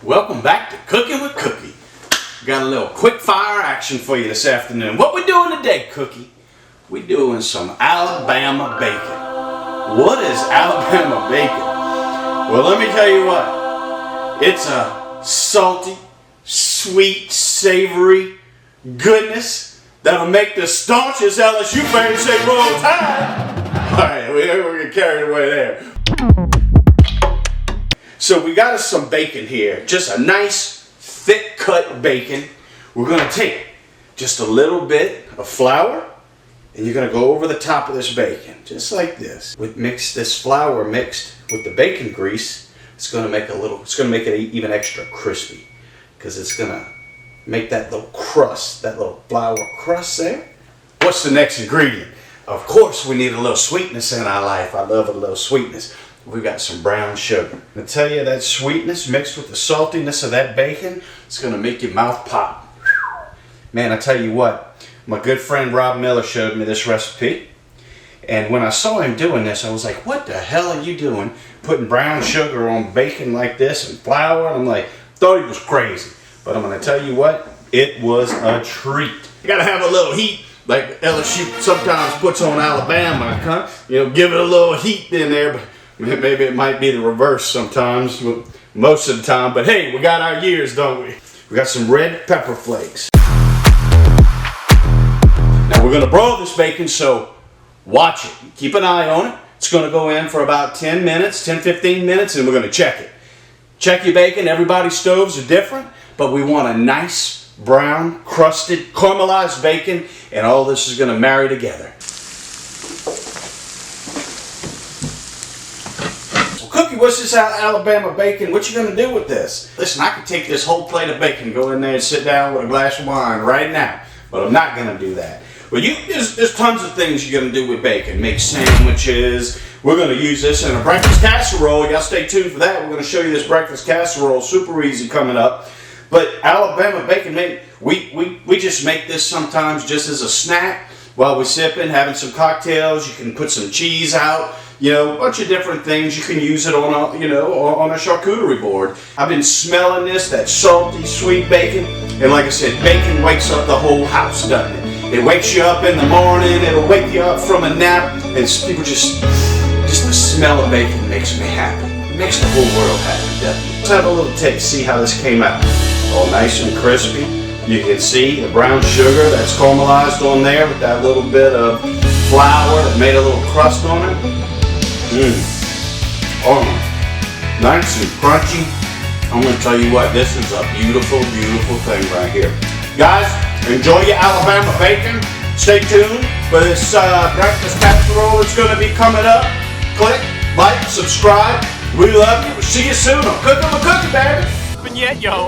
Welcome back to Cooking with Cookie. Got a little quick fire action for you this afternoon. What we doing today, Cookie? We doing some Alabama bacon. What is Alabama bacon? Well, let me tell you what. It's a salty, sweet, savory goodness that'll make the staunchest LSU fans say roll tide. All right, we're gonna carry it away there. So we got us some bacon here, just a nice thick cut bacon. We're gonna take just a little bit of flour and you're gonna go over the top of this bacon, just like this. We mix this flour mixed with the bacon grease. It's gonna make it even extra crispy because it's gonna make that little crust, that little flour crust there. What's the next ingredient? Of course, we need a little sweetness in our life. I love a little sweetness. We've got some brown sugar. I tell you, that sweetness mixed with the saltiness of that bacon, it's gonna make your mouth pop. Man, I tell you what, my good friend Rob Miller showed me this recipe. And when I saw him doing this, I was like, what the hell are you doing? Putting brown sugar on bacon like this and flour? I'm like, thought he was crazy. But I'm gonna tell you what, it was a treat. You gotta have a little heat, like LSU sometimes puts on Alabama, huh? You know, give it a little heat in there, but maybe it might be the reverse sometimes, most of the time. But hey, we got our years, don't we? We got some red pepper flakes. Now we're gonna broil this bacon, so watch it. Keep an eye on it. It's gonna go in for about 10 minutes, 10-15 minutes, and we're gonna check it. Check your bacon. Everybody's stoves are different, but we want a nice brown, crusted, caramelized bacon, and all this is gonna marry together. Cookie, what's this Alabama bacon? What you gonna do with this? Listen, I could take this whole plate of bacon, go in there and sit down with a glass of wine right now, but I'm not gonna do that. Well, there's tons of things you're gonna do with bacon. Make sandwiches. We're gonna use this in a breakfast casserole. Y'all stay tuned for that. We're gonna show you this breakfast casserole, super easy coming up. But Alabama bacon, we just make this sometimes just as a snack while we're sipping, having some cocktails. You can put some cheese out. You know, a bunch of different things. You can use it on a charcuterie board. I've been smelling this, that salty, sweet bacon. And like I said, bacon wakes up the whole house, doesn't it? It wakes you up in the morning. It'll wake you up from a nap. And people just the smell of bacon makes me happy. It makes the whole world happy, doesn't it? Let's have a little taste, see how this came out. All nice and crispy. You can see the brown sugar that's caramelized on there with that little bit of flour that made a little crust on it. Oh, nice and crunchy. I'm going to tell you what, this is a beautiful, beautiful thing right here. Guys, enjoy your Alabama bacon. Stay tuned for this breakfast casserole that's going to be coming up. Click, like, subscribe. We love you. We'll see you soon on Cooking with Cookie, baby. Yet, yo.